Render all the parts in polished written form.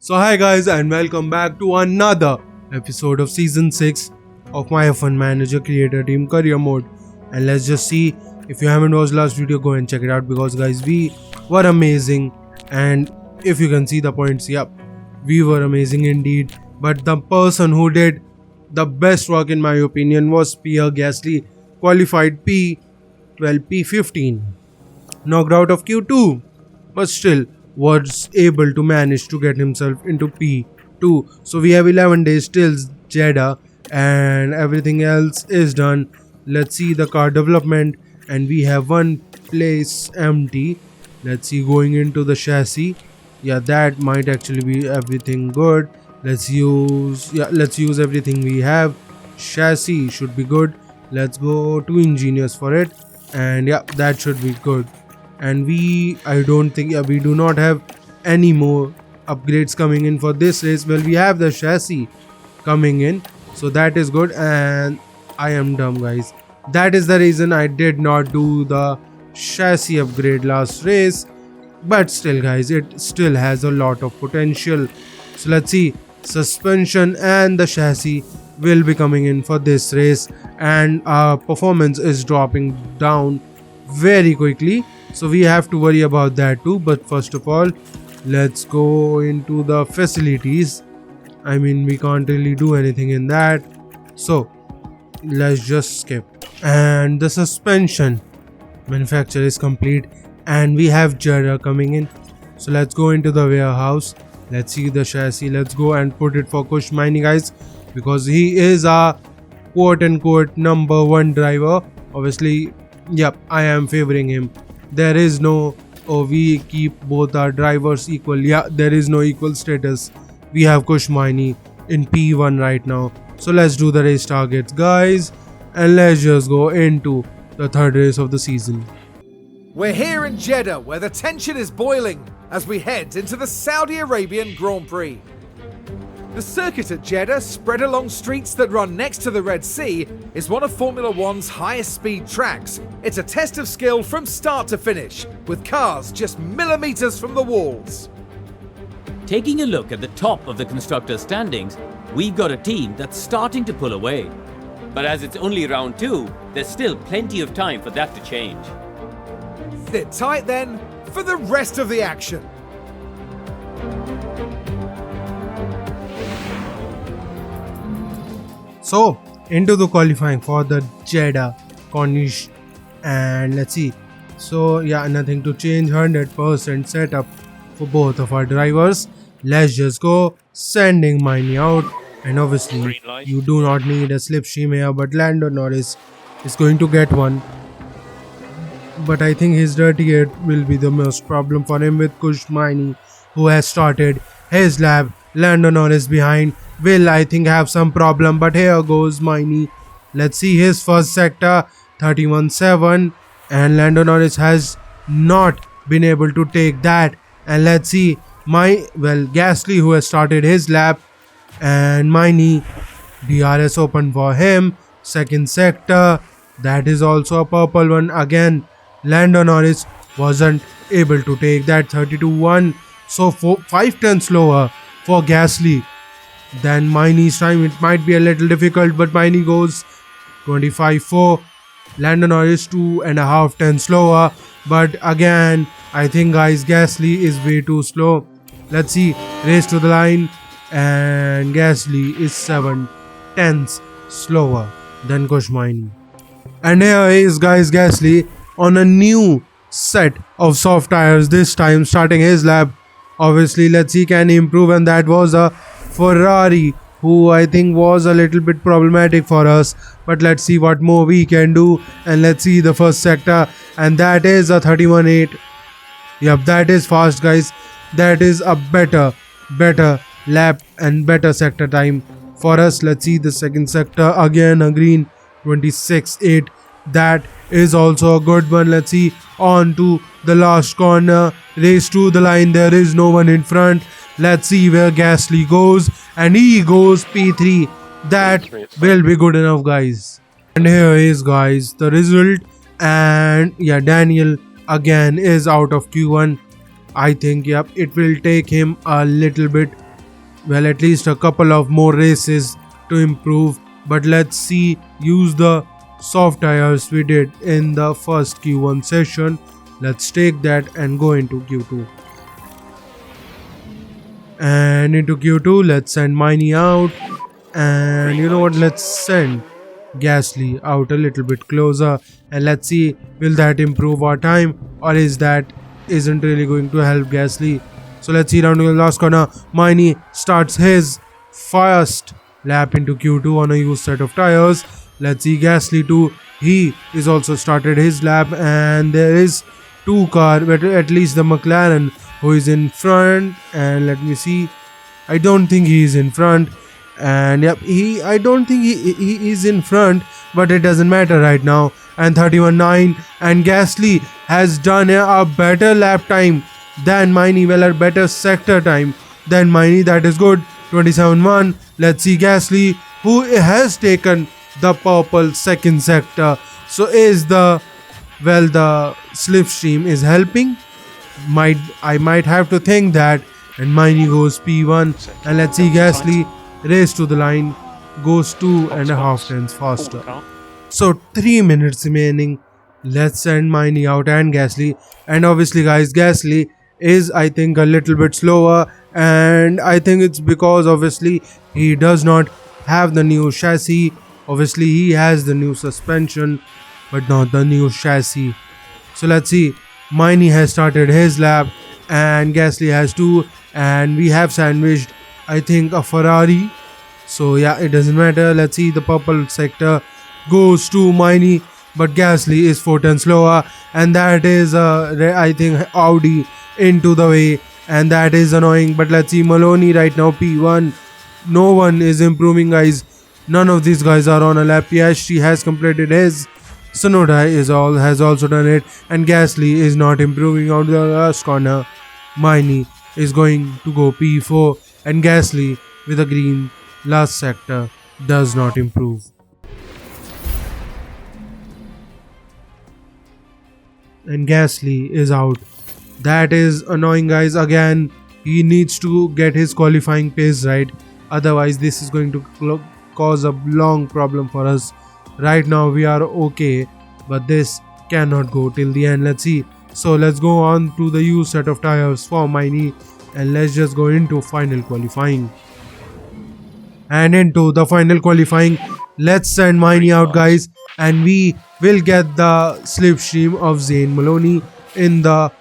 So hi guys and welcome back to another episode of season 6 of my F1 Manager Creator Team Career Mode. And let's just see, if you haven't watched last video, go and check it out because guys, we were amazing. And if you can see the points, yep, we were amazing indeed. But the person who did the best work in my opinion was Pierre Gasly, qualified P12, P15, knocked out of Q2, but still was able to manage to get himself into P2. So we have 11 days till Jeddah and everything else is done. Let's see the car development, and we have one place empty. Let's see, going into the chassis. Yeah, that might actually be everything good. Let's use everything we have. Chassis should be good. Let's go to engineers for it, and yeah, that should be good. And I don't think, yeah, we do not have any more upgrades coming in for this race. Well, we have the chassis coming in, so that is good. And I am dumb guys, that is the reason I did not do the chassis upgrade last race, but still guys, it still has a lot of potential. So let's see, suspension and the chassis will be coming in for this race, and our performance is dropping down very quickly, so we have to worry about that too. But first of all, let's go into the facilities. I mean, we can't really do anything in that, so let's just skip. And the suspension manufacture is complete, and we have Jeddah coming in, so let's go into the warehouse. Let's see the chassis. Let's go and put it for Kush Mining guys, because he is our quote-unquote #1 driver. Obviously, yep, I am favoring him. There is no, oh, we keep both our drivers equal. Yeah, there is no equal status. We have Kush Mining in P1 right now. So let's do the race targets guys, and let's just go into the third race of the season. We're here in Jeddah, where the tension is boiling as we head into the Saudi Arabian Grand Prix. The circuit at Jeddah, spread along streets that run next to the Red Sea, is one of Formula One's highest speed tracks. It's a test of skill from start to finish, with cars just millimeters from the walls. Taking a look at the top of the constructors' standings, we've got a team that's starting to pull away. But as it's only round 2, there's still plenty of time for that to change. Sit tight then for the rest of the action. So into the qualifying for the Jeddah Corniche, and let's see. So yeah, nothing to change, 100% setup for both of our drivers. Let's just go, sending Miney out. And obviously you do not need a slipstream here, but Lando Norris is going to get one. But I think his dirty air will be the most problem for him with Kush Mining, who has started his lap. Lando Norris behind will, I think, have some problem, but here goes Miney. Let's see his first sector, 31.7, and Lando Norris has not been able to take that. And let's see Gasly, who has started his lap, and Miney, DRS open for him. Second sector, that is also a purple one. Again, Lando Norris wasn't able to take that, 32.1, so 5 slower for Gasly than Miney's time. It might be a little difficult, but Miney goes 25.4. Lando Norris 2.5 tenths slower, but again, I think guys, Gasly is way too slow. Let's see, race to the line, and Gasly is 7 tenths slower than Kush Mining. And here is guys Gasly on a new set of soft tires, this time starting his lap. Obviously, let's see, can he improve? And that was a Ferrari, who I think was a little bit problematic for us, but let's see what more we can do. And let's see the first sector, and that is a 31.8. Yep, that is fast guys. That is a better lap and better sector time for us. Let's see the second sector, again a green, 26.8. that is also a good one. Let's see, on to the last corner, race to the line. There is no one in front. Let's see where Gasly goes, and he goes P3. That will be good enough guys. And here is guys the result, and yeah, Daniel again is out of Q1. I think, yep, it will take him a little bit well, at least a couple of more races to improve. But let's see, use the soft tires we did in the first Q1 session. Let's take that and go into Q2. And into Q2, let's send Miney out. And you know what, let's send Gasly out a little bit closer, and let's see, will that improve our time, or isn't really going to help Gasly. So let's see, rounding the last corner, Miney starts his first lap into Q2 on a used set of tires. Let's see, Gasly too, he is also started his lap, and there is two car, but at least the McLaren who is in front. And let me see, I don't think he is in front. And yep, I don't think he is in front, but it doesn't matter right now. And 31.9, and Gasly has done a better lap time than Miney, well, a better sector time than Miney. That is good. 27.1. Let's see, Gasly, who has taken the purple second sector. So is the slipstream is helping. I might have to think that. And Miney goes P1, and let's see, Gasly race to the line, goes 2.5 tenths faster. So 3 minutes remaining. Let's send Miney out and Gasly. And obviously guys, Gasly is, I think, a little bit slower, and I think it's because obviously he does not have the new chassis. Obviously he has the new suspension, but not the new chassis. So let's see, Miney has started his lap and Gasly has 2, and we have sandwiched, I think, a Ferrari. So yeah, it doesn't matter. Let's see, the purple sector goes to Miney, but Gasly is 4 tenths slower, and that is I think Audi into the way, and that is annoying. But let's see, Maloney right now P1. No one is improving, guys. None of these guys are on a lap. Piastri has completed his. Sonoda has also done it, and Gasly is not improving on the last corner. Miney is going to go P4, and Gasly with a green last sector does not improve. And Gasly is out. That is annoying, guys. Again, he needs to get his qualifying pace right, otherwise this is going to cause a long problem for us. Right now we are okay, but this cannot go till the end. Let's see. So let's go on to the used set of tires for Miney, and let's just go into final qualifying. And into the final qualifying, let's send Miney out, guys, and we will get the slipstream of Zane Maloney in the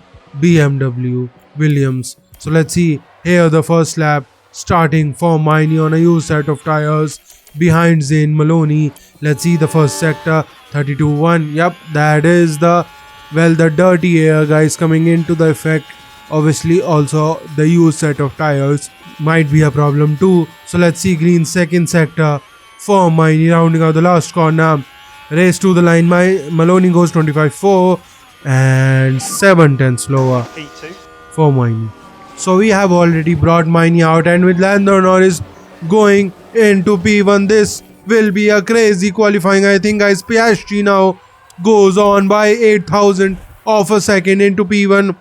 BMW Williams. So let's see, here the first lap starting for Miney on a used set of tires behind Zane Maloney. Let's see the first sector, 32.1. Yep, that is the dirty air, guys, coming into the effect. Obviously also the used set of tires might be a problem too. So let's see, green second sector for Miney, rounding out the last corner. Race to the line, Maloney goes 25.4 and 7 tenths lower for Miney. So we have already brought Miney out, and with Lando Norris going into P1, this will be a crazy qualifying, I think, guys. Piastri now goes on by 8,000 of a second into P1,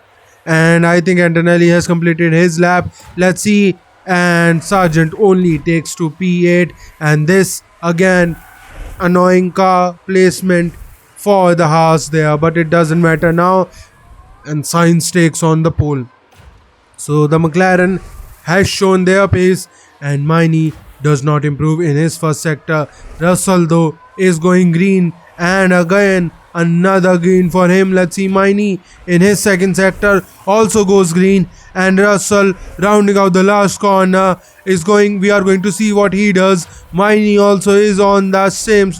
and I think Antonelli has completed his lap. Let's see, and Sargent only takes to P8, and this again annoying car placement for the Haas there, but it doesn't matter now, and Sainz takes on the pole. So the McLaren has shown their pace, and Miney does not improve in his first sector. Russell though is going green, and again another green for him. Let's see, Miney in his second sector also goes green, and Russell rounding out the last corner is going. We are going to see what he does. Miney also is on the same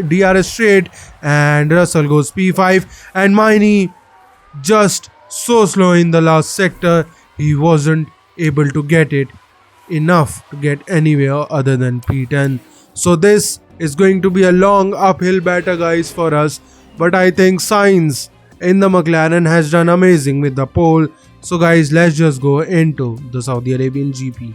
DRS straight, and Russell goes P5, and Miney just so slow in the last sector. He wasn't able to get it enough to get anywhere other than P10. So this is going to be a long uphill battle, guys, for us. But I think Sainz in the McLaren has done amazing with the pole. So guys, let's just go into the Saudi Arabian GP.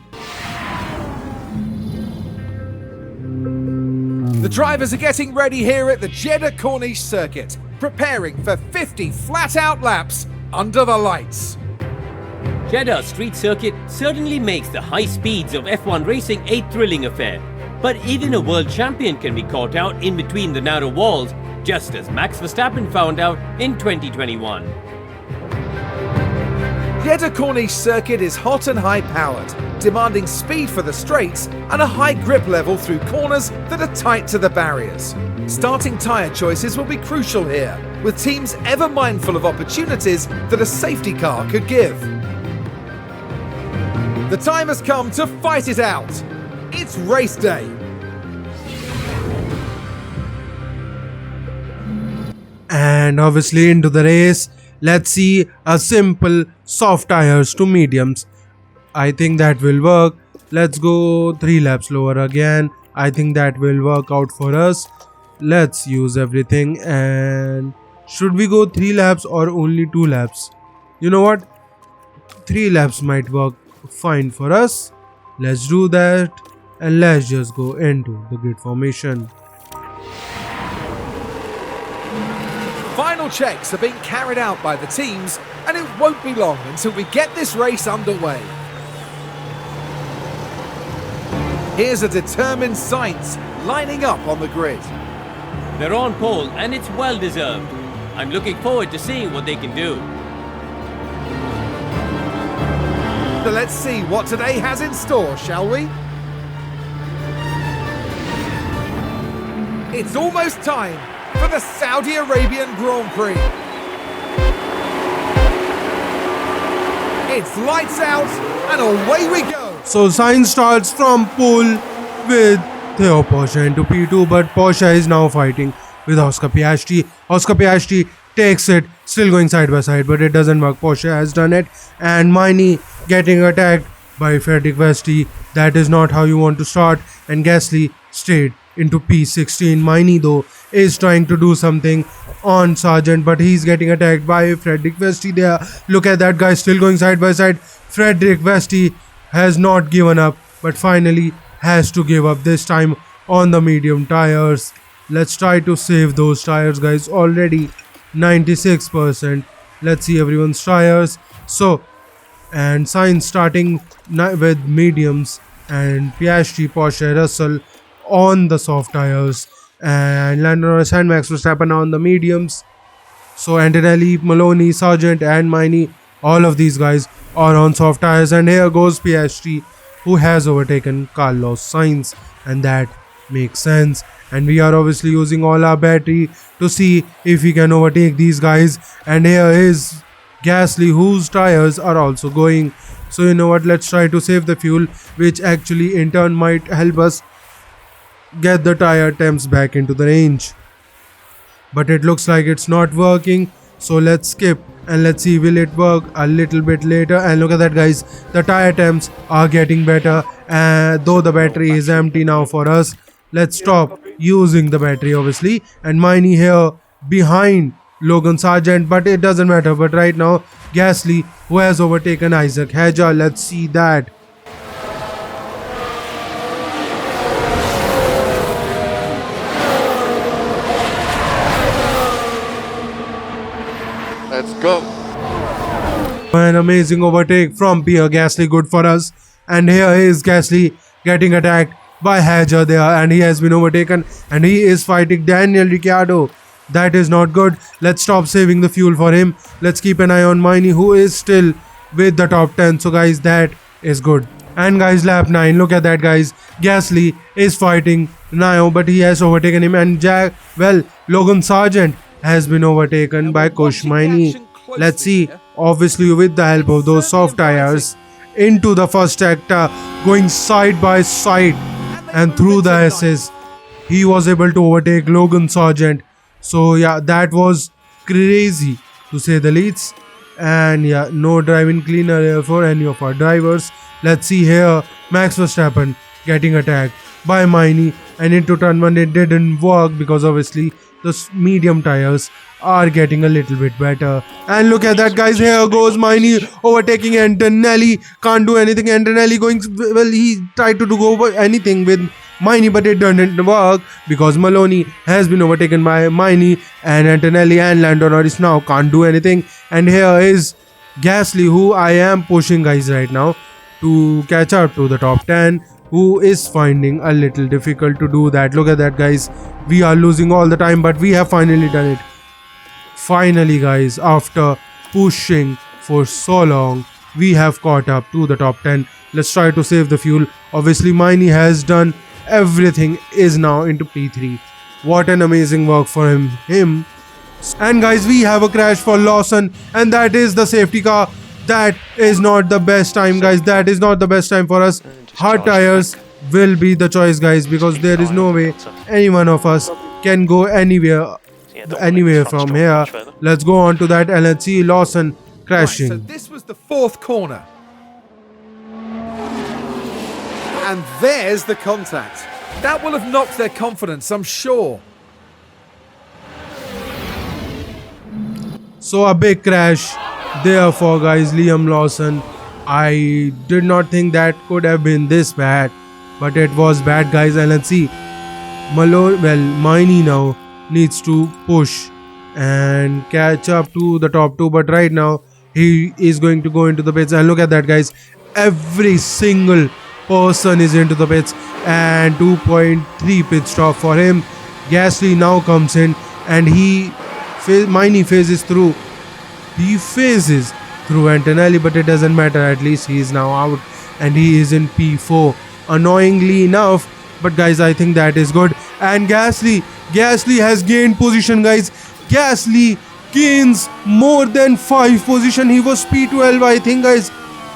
The drivers are getting ready here at the Jeddah Corniche circuit, preparing for 50 flat-out laps under the lights. Jeddah street circuit certainly makes the high speeds of F1 racing a thrilling affair. But even a world champion can be caught out in between the narrow walls, just as Max Verstappen found out in 2021. Jeddah Corniche circuit is hot and high-powered, demanding speed for the straights and a high grip level through corners that are tight to the barriers. Starting tyre choices will be crucial here, with teams ever mindful of opportunities that a safety car could give. The time has come to fight it out. It's race day. And obviously into the race, let's see a simple soft tires to mediums. I think that will work. Let's go 3 laps lower again. I think that will work out for us. Let's use everything. And should we go 3 laps or only 2 laps? You know what? 3 laps might work fine for us. Let's do that. And let's just go into the grid formation. Final checks are being carried out by the teams, and it won't be long until we get this race underway. Here's a determined Sainz lining up on the grid. They're on pole and it's well deserved. I'm looking forward to seeing what they can do. So let's see what today has in store, shall we? It's almost time for the Saudi Arabian Grand Prix. It's lights out and away we go. So Sainz starts from pole with Theo Porsche into P2, but Porsche is now fighting with Oscar Piastri. Oscar Piastri takes it, still going side by side, but it doesn't work. Porsche has done it, and Mini getting attacked by Frederick Vesti. That is not how you want to start, and Gasly stayed into P16. Mini though is trying to do something on Sargent, but he's getting attacked by Frederick Vesti there. Look at that guy still going side by side. Frederick Vesti has not given up, but finally has to give up, this time on the medium tires. Let's try to save those tires, guys. Already 96%. Let's see everyone's tires. So, and Sainz starting with mediums, and Piastri, Porsche, Russell on the soft tires, and Lando Norris and Max Verstappen on the mediums. So Antonelli, Maloney, Sargent and Mini, all of these guys are on soft tires, and here goes Piastri, who has overtaken Carlos Sainz, and that makes sense. And we are obviously using all our battery to see if we can overtake these guys. And here is Gasly, whose tires are also going. So you know what, let's try to save the fuel, which actually in turn might help us get the tire temps back into the range. But it looks like it's not working, so let's skip and let's see will it work a little bit later. And look at that, guys, the tire temps are getting better, though the battery is empty now for us. Let's stop using the battery obviously, and Mini here behind Logan Sargent, but it doesn't matter. But right now Gasly, who has overtaken Isaac Hadjar. Let's see that. Let's go. An amazing overtake from Pierre Gasly, good for us. And here is Gasly getting attacked by Hadjar there, and he has been overtaken, and he is fighting Daniel Ricciardo. That is not good. Let's stop saving the fuel for him. Let's keep an eye on Mini, who is still with the top 10. So guys, that is good. And guys, lap 9, look at that, guys. Gasly is fighting now, but he has overtaken him, and Logan Sargent has been overtaken by Kush Mini. Let's see, obviously with the help of those soft tires, into the first sector, going side by side, and through the SS, he was able to overtake Logan Sargent. So yeah, that was crazy to say the least. And yeah, no driving cleaner here for any of our drivers. Let's see here, Max Verstappen getting attacked by Mini, and into turn 1 it didn't work because obviously the medium tires are getting a little bit better. And look at that, guys, here goes Mini overtaking Antonelli. Can't do anything. Antonelli going, well, he tried to do anything with Mini, but it didn't work because Maloney has been overtaken by Mini, and Antonelli and Lando Norris now can't do anything. And here is Gasly, who I am pushing guys right now to catch up to the top 10, who is finding a little difficult to do that. Look at that guys, we are losing all the time, but we have finally done it. Finally guys, after pushing for so long, we have caught up to the top 10. Let's try to save the fuel. Obviously Miney has done everything, is now into P3. What an amazing work for him. And guys, we have a crash for Lawson, and that is the safety car. That is not the best time guys, that is not the best time for us. Hard tires will be the choice guys, because there is no way any one of us can go anywhere from here. Let's go on to that, and let's see Lawson crashing. Right, so this was the fourth corner. And there's the contact. That will have knocked their confidence, I'm sure. So a big crash therefore guys, Liam Lawson. I did not think that could have been this bad, but it was bad guys. And let's see, Miney now needs to push and catch up to the top 2, but right now he is going to go into the pits. And look at that guys, every single person is into the pits, and 2.3 pit stop for him. Gasly now comes in, and Miney phases through. He phases through Antonelli, but it doesn't matter. At least he is now out, and he is in P4. Annoyingly enough, but guys, I think that is good. And Gasly has gained position, guys. Gasly gains more than 5 position. He was P12, I think, guys.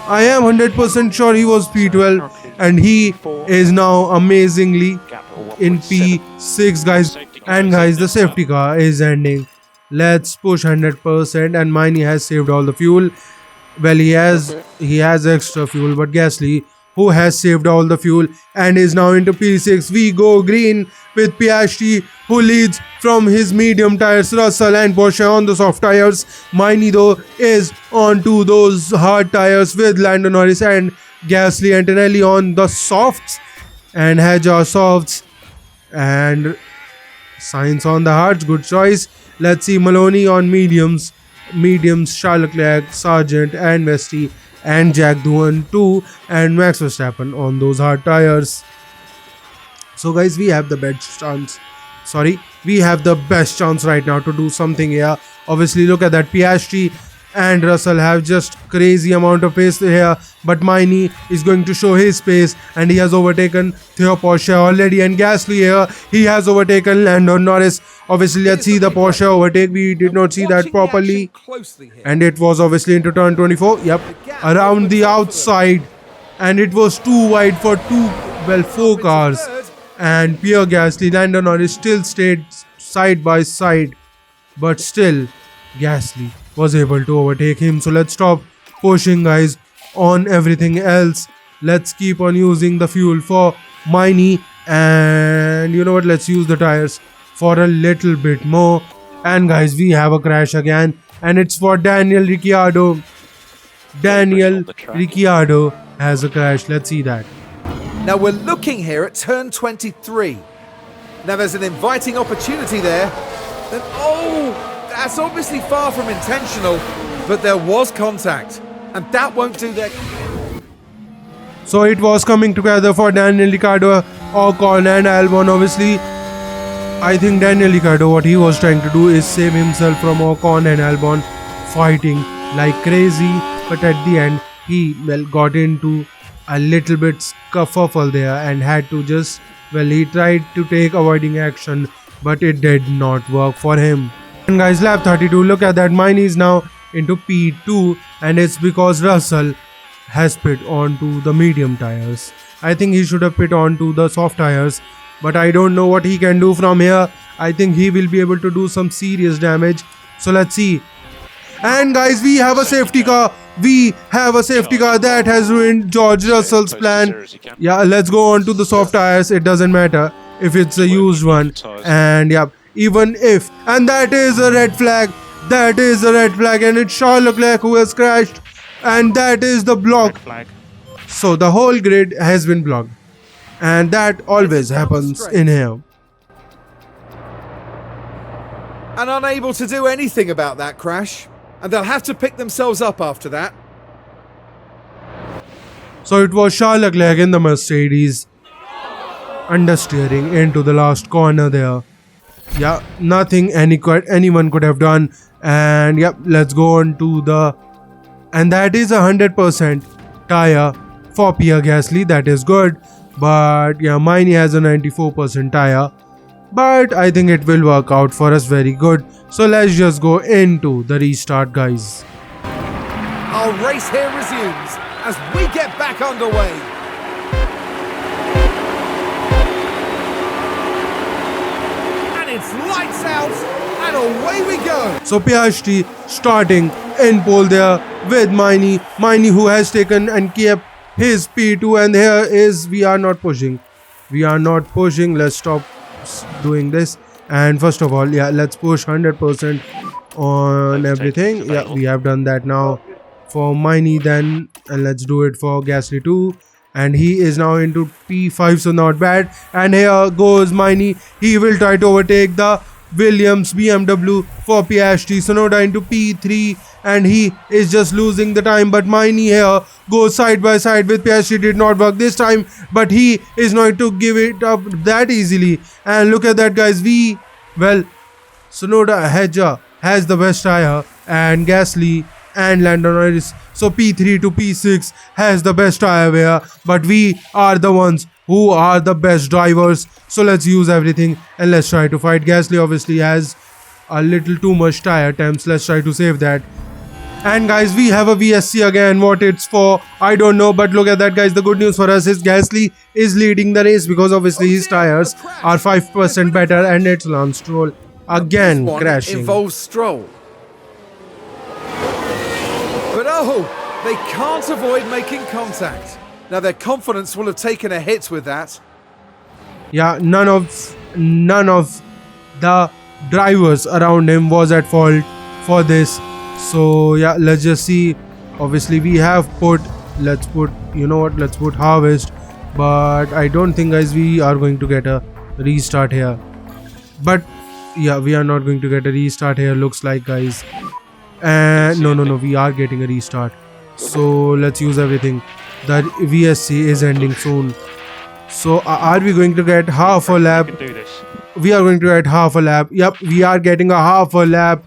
I am 100% sure he was P12, and he is now amazingly in P6, guys. And guys, the safety car is ending. Let's push 100%, and Miney has saved all the fuel. Well, he has extra fuel, but Gasly, who has saved all the fuel and is now into P6. We go green with Piastri, who leads from his medium tires. Russell and Porsche on the soft tires. Miney though is on to those hard tires with Lando Norris and Gasly. Antonelli on the softs and Hajar softs, and Sainz on the hards. Good choice. Let's see, Maloney on mediums, Charles Leclerc, Sargent and Vesti, and Jack Doohan too, and Max Verstappen on those hard tires. So guys, we have the best chance. We have the best chance right now to do something here. Obviously, look at that. Piastri and Russell have just crazy amount of pace here, but Miney is going to show his pace, and he has overtaken Theo Porsche already. And Gasly here, he has overtaken Lando Norris. Obviously, let's see the Porsche overtake. We did not see that properly, and it was obviously into turn 24. Yep, around the outside, and it was too wide for 4 cars. And Pierre Gasly, Lando Norris still stayed side by side, but still Gasly was able to overtake him. So let's stop pushing guys on everything else. Let's keep on using the fuel for Miney, and you know what, let's use the tires for a little bit more. And guys, we have a crash again, and it's for Daniel Ricciardo. Daniel Ricciardo has a crash. Let's see that. Now we're looking here at turn 23. Now there's an inviting opportunity there. Then, that's obviously far from intentional, but there was contact, and that won't do that. So it was coming together for Daniel Ricciardo, Ocon and Albon. Obviously, I think Daniel Ricciardo, what he was trying to do is save himself from Ocon and Albon fighting like crazy, but at the end he got into a little bit scuffle there and had to just, he tried to take avoiding action, but it did not work for him. And guys, lap 32, look at that. Mine is now into P2, and it's because Russell has pit onto the medium tires. I think he should have pit onto the soft tires, but I don't know what he can do from here. I think he will be able to do some serious damage. So let's see. And guys, we have a safety car. We have a safety car that has ruined George Russell's plan. Yeah, let's go on to the soft tires. It doesn't matter if it's a used one. And yeah, even if, and that is a red flag. That is a red flag, and it's Charles Leclerc who has crashed, and that is the block. So the whole grid has been blocked, and that always happens in here. And unable to do anything about that crash. and they'll have to pick themselves up after that. So it was Charles Leclerc in the Mercedes understeering into the last corner there. Yeah, nothing anyone could have done. And yep, let's go on to the... And that is 100% tire for Pierre Gasly. That is good. But yeah, mine has a 94% tire. But I think it will work out for us very good. So let's just go into the restart, guys. Our race here resumes as we get back underway. And it's lights out and away we go. So Piastri starting in pole there with Miney who has taken and kept his P2, and here is we are not pushing. Let's stop doing this. And first of all, yeah, let's push 100% on everything. Yeah, we have done that now for Miney then, and let's do it for Gasly too. And he is now into P5, so not bad. And here goes Miney. He will try to overtake the Williams BMW for Piastri. Sonoda into P3, and he is just losing the time. But Miney here goes side by side with Piastri. Did not work this time, but he is not to give it up that easily. And look at that, guys. Sonoda Hedger has the best tire, and Gasly and Lando Norris. So P3 to P6 has the best tire wear, but we are the ones who are the best drivers. So let's use everything and let's try to fight. Gasly obviously has a little too much tire temps. Let's try to save that. And guys, we have a VSC again. What it's for, I don't know, but look at that, guys. The good news for us is Gasly is leading the race because obviously his tires are 5% better, and it's Lance Stroll again crashing. Involves Stroll. But oh, they can't avoid making contact. Now their confidence will have taken a hit with that. Yeah, none of the drivers around him was at fault for this. So yeah, let's just see. Obviously we have let's put harvest, but I don't think, guys, we are going to get a restart here. But yeah, we are not going to get a restart here, looks like, guys. And no, we are getting a restart. So let's use everything. The VSC is ending soon. So are we going to get half a lap? We are going to get half a lap. Yep, we are getting a half a lap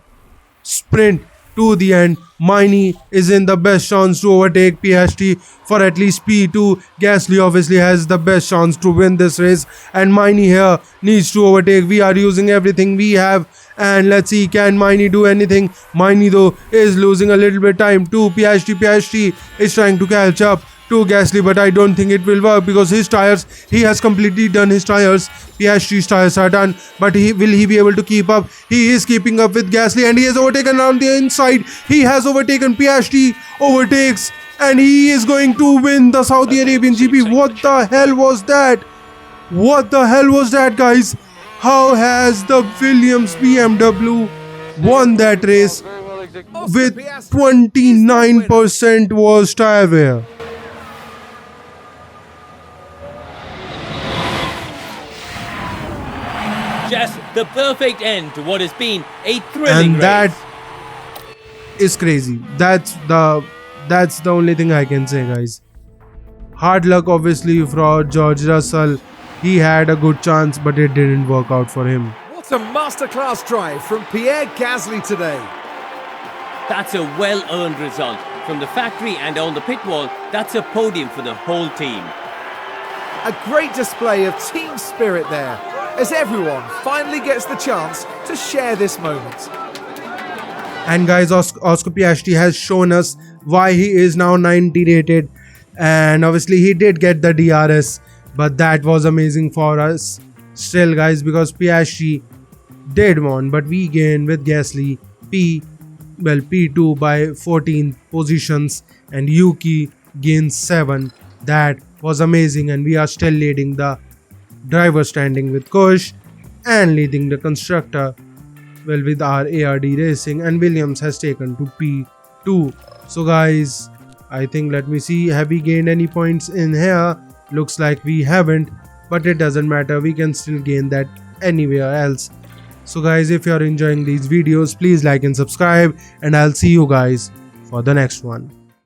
sprint to the end. Miney is in the best chance to overtake Piastri for at least P2. Gasly obviously has the best chance to win this race, and Miney here needs to overtake. We are using everything we have, and let's see, can Miney do anything? Miney though is losing a little bit time to Piastri. Piastri is trying to catch up to Gasly, but I don't think it will work because his tires, he has completely done his tires. Piastri's tires are done, but will he be able to keep up? He is keeping up with Gasly, and he has overtaken on the inside. He has overtaken. Piastri overtakes, and he is going to win the Saudi Arabian GP. What the hell was that? What the hell was that, guys? How has the Williams BMW won that race with 29% was tire wear? Just the perfect end to what has been a thrilling race. And race. That is crazy. That's the only thing I can say, guys. Hard luck obviously for George Russell. He had a good chance, but it didn't work out for him. What a masterclass drive from Pierre Gasly today. That's a well-earned result. From the factory and on the pit wall, that's a podium for the whole team. A great display of team spirit there, as everyone finally gets the chance to share this moment. And guys, Oscar Piastri has shown us why he is now 90 rated, and obviously he did get the DRS, but that was amazing for us still, guys, because Piastri did won, but we gained with Gasly P2 by 14 positions, and Yuki gained 7. That was amazing, and we are still leading the driver standing with Kush and leading the constructor well with our ARD Racing, and Williams has taken to P2. So guys, I think, let me see, have we gained any points in here? Looks like we haven't, but it doesn't matter, we can still gain that anywhere else. So guys, if you are enjoying these videos, please like and subscribe, and I'll see you guys for the next one.